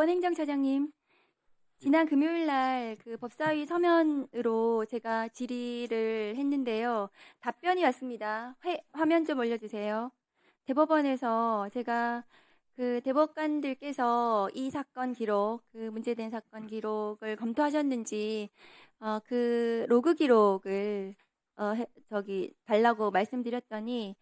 법원 행정처장님, 지난 금요일 날 그 법사위 서면으로 제가 질의를 했는데요. 답변이 왔습니다. 화면 좀 올려주세요. 대법원에서 제가 그 대법관들께서 이 사건 기록, 그 문제된 사건 기록을 검토하셨는지 그 로그 기록을 달라고 말씀드렸더니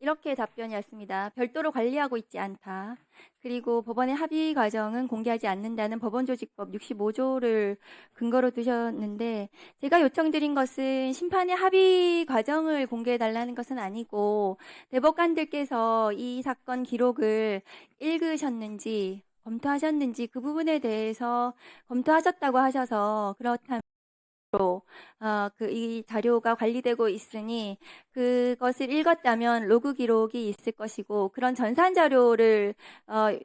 이렇게 답변이 왔습니다. 별도로 관리하고 있지 않다. 그리고 법원의 합의 과정은 공개하지 않는다는 법원조직법 65조를 근거로 두셨는데, 제가 요청드린 것은 심판의 합의 과정을 공개해달라는 것은 아니고 대법관들께서 이 사건 기록을 읽으셨는지 검토하셨는지 그 부분에 대해서 검토하셨다고 하셔서, 그렇다면 이 자료가 관리되고 있으니 그것을 읽었다면 로그 기록이 있을 것이고, 그런 전산 자료를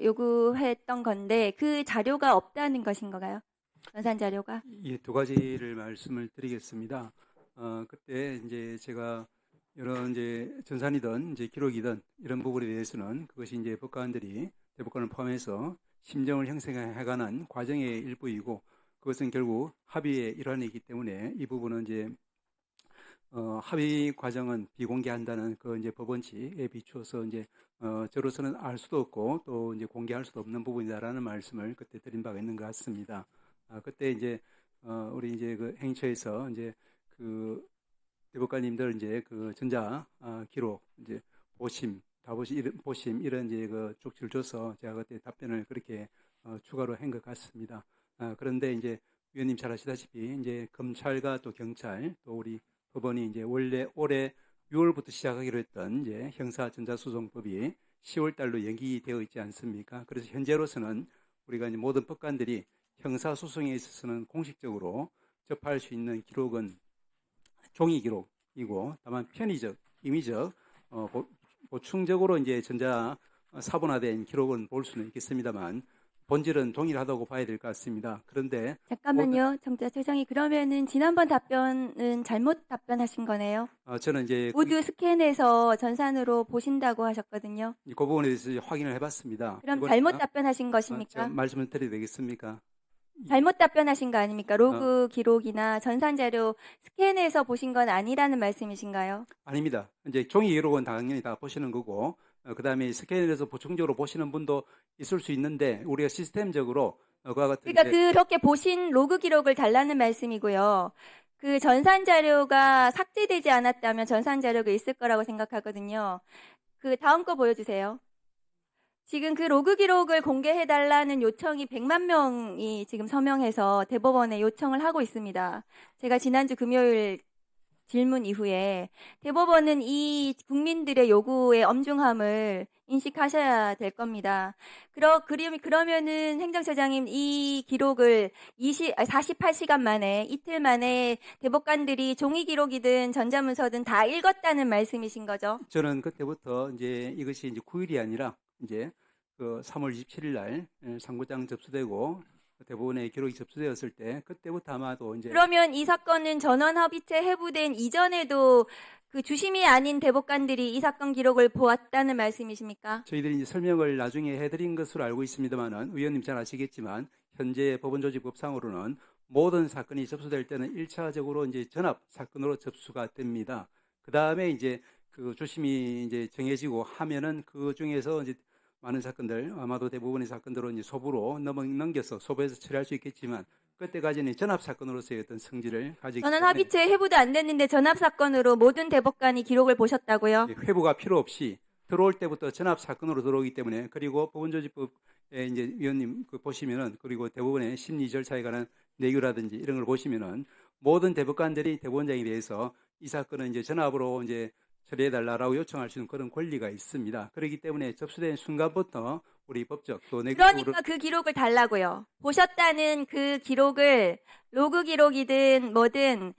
요구했던 건데 그 자료가 없다는 것인가요? 전산 자료가? 예, 두 가지를 말씀을 드리겠습니다. 그때 이제 제가 여러 이제 전산이든 이제 기록이든 이런 부분에 대해서는 그것이 이제 법관들이 대법관을 포함해서 심정을 형성해가는 과정의 일부이고, 그것은 결국 합의의 일환이기 때문에 이 부분은 이제 합의 과정은 비공개한다는 그 이제 법원칙에 비추어서 이제 저로서는 알 수도 없고 또 이제 공개할 수도 없는 부분이다라는 말씀을 그때 드린 바가 있는 것 같습니다. 그때 이제 우리 이제 그 행처에서 이제 그 대법관님들 이제 그 전자 기록 이제 보심 이런 이제 그 쪽지를 줘서 제가 그때 답변을 그렇게 추가로 한 것 같습니다. 그런데 이제 위원님 잘 아시다시피 이제 검찰과 또 경찰 또 우리 법원이 이제 원래 올해 6월부터 시작하기로 했던 이제 형사전자소송법이 10월 달로 연기되어 있지 않습니까? 그래서 현재로서는 우리가 이제 모든 법관들이 형사소송에 있어서는 공식적으로 접할 수 있는 기록은 종이 기록이고, 다만 편의적, 임의적, 보충적으로 이제 전자 사본화된 기록은 볼 수는 있겠습니다만 본질은 동일하다고 봐야 될 것 같습니다. 그런데 잠깐만요, 정자처장이. 그러면은 지난번 답변은 잘못 답변하신 거네요. 저는 이제 모두 스캔해서 전산으로 보신다고 하셨거든요. 그 부분에 대해서 확인을 해봤습니다. 그럼 잘못 답변하신 것입니까? 말씀을 드려도 되겠습니까? 잘못 답변하신 거 아닙니까? 로그 기록이나 전산 자료 스캔해서 보신 건 아니라는 말씀이신가요? 아닙니다. 이제 종이 기록은 당연히 다 보시는 거고, 그다음에 스캔해서 보충적으로 보시는 분도 있을 수 있는데, 우리가 시스템적으로 그와 같은 그러니까 그렇게 보신 로그 기록을 달라는 말씀이고요. 그 전산 자료가 삭제되지 않았다면 전산 자료가 있을 거라고 생각하거든요. 그 다음 거 보여주세요. 지금 그 로그 기록을 공개해달라는 요청이 100만 명이 지금 서명해서 대법원에 요청을 하고 있습니다. 제가 지난주 금요일 질문 이후에 대법원은 이 국민들의 요구의 엄중함을 인식하셔야 될 겁니다. 그러면은 행정처장님, 이 기록을 48시간 만에, 이틀 만에 대법관들이 종이 기록이든 전자문서든 다 읽었다는 말씀이신 거죠? 저는 그때부터 이제 이것이 이제 9일이 아니라 이제 그 3월 27일 날 상고장 접수되고 대법원에 기록이 접수되었을 때 그때부터 아마도 이제. 그러면 이 사건은 전원합의체 해부된 이전에도 그 주심이 아닌 대법관들이 이 사건 기록을 보았다는 말씀이십니까? 저희들이 이제 설명을 나중에 해드린 것으로 알고 있습니다만은, 의원님 잘 아시겠지만 현재 법원조직법상으로는 모든 사건이 접수될 때는 1차적으로 이제 전압 사건으로 접수가 됩니다. 그 다음에 이제 그 주심이 이제 정해지고 하면은 그 중에서 이제 많은 사건들, 아마도 대부분의 사건들은 이제 소부로 넘겨서 소부해서 처리할 수 있겠지만, 그때까지는 전압 사건으로서의 어떤 성질을 가지기 때문에. 전원 합의체 해부도 안 됐는데 전압 사건으로 모든 대법관이 기록을 보셨다고요? 회부가 필요 없이 들어올 때부터 전압 사건으로 들어오기 때문에. 그리고 법원조직법에 이제 위원님 그 보시면은, 그리고 대법원의 심리 절차에 관한 내규라든지 이런 걸 보시면은 모든 대법관들이 대법원장에 대해서 이 사건은 이제 전압으로 이제 처리해달라고 요청할 수 있는 그런 권리가 있습니다. 그렇기 때문에 접수된 순간부터 우리 법적 또 내규적으로. 그러니까 그 기록을 달라고요. 보셨다는 그 기록을 로그 기록이든 뭐든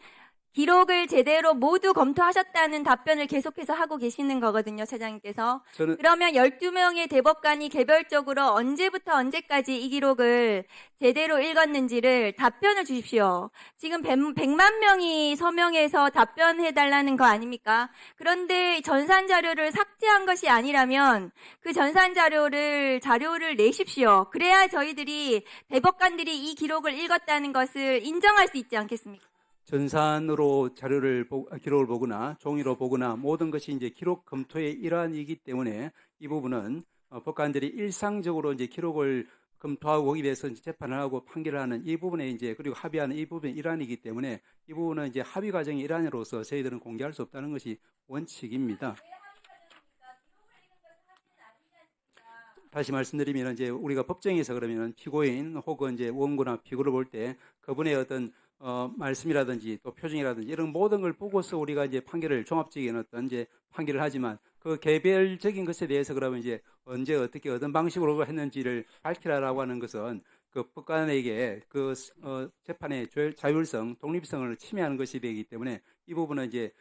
기록을 제대로 모두 검토하셨다는 답변을 계속해서 하고 계시는 거거든요, 차장님께서. 저는 그러면 12명의 대법관이 개별적으로 언제부터 언제까지 이 기록을 제대로 읽었는지를 답변을 주십시오. 지금 100만 명이 서명해서 답변해달라는 거 아닙니까? 그런데 전산 자료를 삭제한 것이 아니라면 그 전산 자료를 내십시오. 그래야 저희들이 대법관들이 이 기록을 읽었다는 것을 인정할 수 있지 않겠습니까? 전산으로 기록을 보거나 종이로 보거나 모든 것이 이제 기록 검토의 일환이기 때문에 이 부분은 법관들이 일상적으로 이제 기록을 검토하고 거기에 대해서 이제 재판을 하고 판결을 하는 이 부분에 이제 그리고 합의하는 이 부분의 일환이기 때문에 이 부분은 이제 합의 과정의 일환으로서 저희들은 공개할 수 없다는 것이 원칙입니다. 다시 말씀드리면 이제 우리가 법정에서 그러면 피고인 혹은 이제 원고나 피고를 볼 때 그분의 어떤 말씀이라든지 또 표정이라든지 이런 모든 걸 보고서 우리가 이제 판결을 종합적인 어떤 이제 판결을 하지만 그 개별적인 것에 대해서 그러면 이제 언제 어떻게 어떤 방식으로 했는지를 밝히라라고 하는 것은 그 법관에게 그 재판의 자율성, 독립성을 침해하는 것이 되기 때문에 이 부분은 이제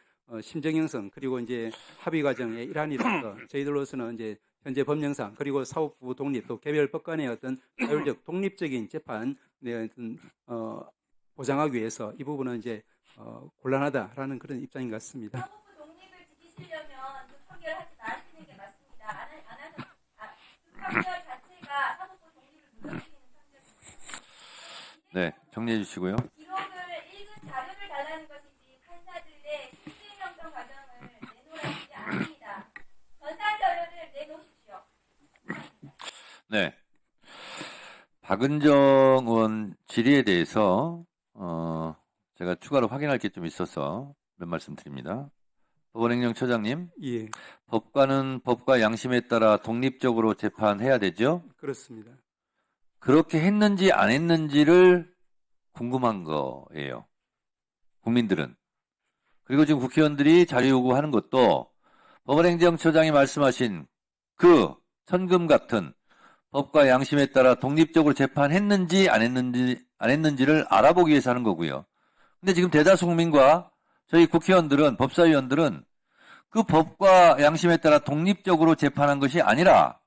심정형성 그리고 이제 합의 과정의 일환이라서 저희들로서는 이제 현재 법령상 그리고 사법부 독립 또 개별 법관의 어떤 자율적 독립적인 재판의 어떤 보장하기 위해서 이 부분은 이제 곤란하다라는 그런 입장인 것 같습니다. 사법부 독립을 지키시려면 그 판결하지 마시는 게 맞습니다. 안 하는 그 판결 자체가 사법부 독립을 무너뜨리는 판결입니다. 네, 정리해 주시고요. 기록을 읽은 자료를 달라는 것이지 판사들의 실질 형성 과정을 내놓으라는 게 아닙니다. 전산 자료를 내놓으십시오. 네. 박은정 의원 질의에 대해서 제가 추가로 확인할 게 좀 있어서 몇 말씀 드립니다. 법원행정처장님, 예, 법관은 법과 양심에 따라 독립적으로 재판해야 되죠? 그렇습니다. 그렇게 했는지 안 했는지를 궁금한 거예요. 국민들은. 그리고 지금 국회의원들이 자료 요구하는 것도 법원행정처장이 말씀하신 그 천금 같은 법과 양심에 따라 독립적으로 재판했는지 안 했는지를 알아보기 위해서 하는 거고요. 근데 지금 대다수 국민과 저희 국회의원들은, 법사위원들은 그 법과 양심에 따라 독립적으로 재판한 것이 아니라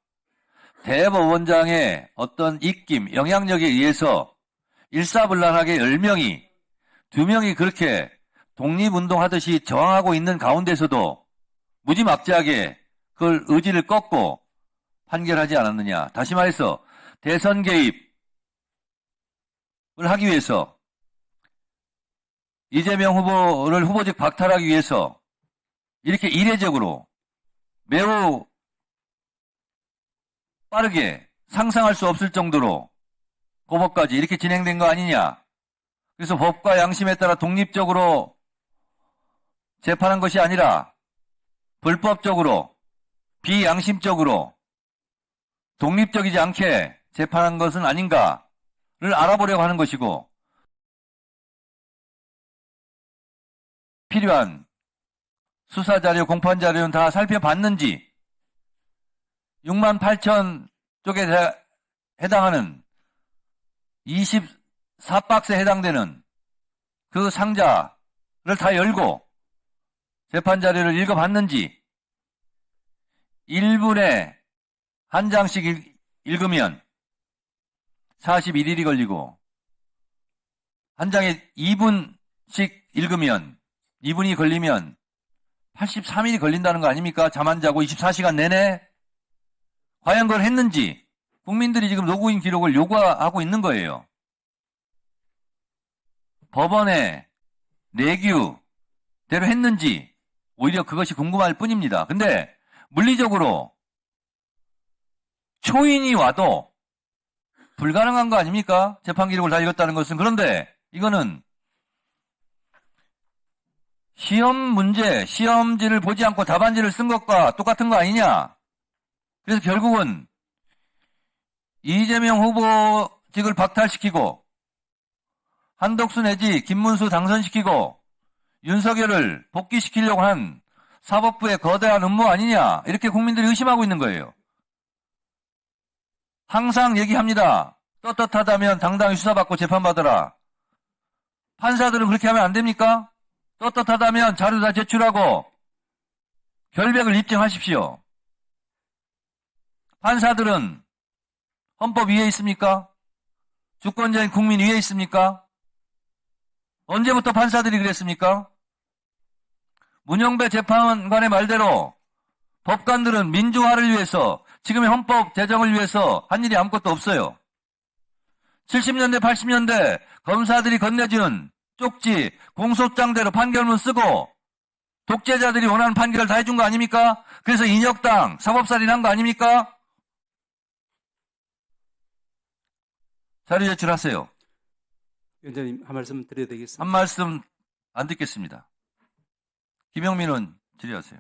대법원장의 어떤 입김, 영향력에 의해서 일사불란하게 10명이, 2명이 그렇게 독립운동하듯이 저항하고 있는 가운데서도 무지막지하게 그걸 의지를 꺾고 판결하지 않았느냐. 다시 말해서 대선 개입을 하기 위해서 이재명 후보를 후보직 박탈하기 위해서 이렇게 이례적으로 매우 빠르게 상상할 수 없을 정도로 고법까지 이렇게 진행된 거 아니냐. 그래서 법과 양심에 따라 독립적으로 재판한 것이 아니라 불법적으로 비양심적으로 독립적이지 않게 재판한 것은 아닌가를 알아보려고 하는 것이고 필요한 수사자료, 공판자료는 다 살펴봤는지 6만 8천 쪽에 해당하는 24박스에 해당되는 그 상자를 다 열고 재판자료를 읽어봤는지 1분에 한 장씩 읽으면 41일이 걸리고 한 장에 2분씩 읽으면 2분이 걸리면 83일이 걸린다는 거 아닙니까? 잠 안 자고 24시간 내내 과연 그걸 했는지 국민들이 지금 로그인 기록을 요구하고 있는 거예요. 법원의 내규대로 했는지 오히려 그것이 궁금할 뿐입니다. 근데 물리적으로 초인이 와도 불가능한 거 아닙니까? 재판 기록을 다 읽었다는 것은. 그런데 이거는 시험 문제, 시험지를 보지 않고 답안지를 쓴 것과 똑같은 거 아니냐? 그래서 결국은 이재명 후보직을 박탈시키고 한덕수 내지 김문수 당선시키고 윤석열을 복귀시키려고 한 사법부의 거대한 음모 아니냐? 이렇게 국민들이 의심하고 있는 거예요. 항상 얘기합니다. 떳떳하다면 당당히 수사받고 재판받아라. 판사들은 그렇게 하면 안 됩니까? 떳떳하다면 자료 다 제출하고 결백을 입증하십시오. 판사들은 헌법 위에 있습니까? 주권자인 국민 위에 있습니까? 언제부터 판사들이 그랬습니까? 문영배 재판관의 말대로 법관들은 민주화를 위해서, 지금의 헌법 제정을 위해서 한 일이 아무것도 없어요. 70년대, 80년대 검사들이 건네주는 쪽지, 공소장대로 판결문 쓰고 독재자들이 원하는 판결을 다 해준 거 아닙니까? 그래서 인혁당, 사법살인 한 거 아닙니까? 자료 제출하세요. 위원장님 한 말씀 드려야 되겠습니다. 한 말씀 안 듣겠습니다. 김영민 의원 질의하세요.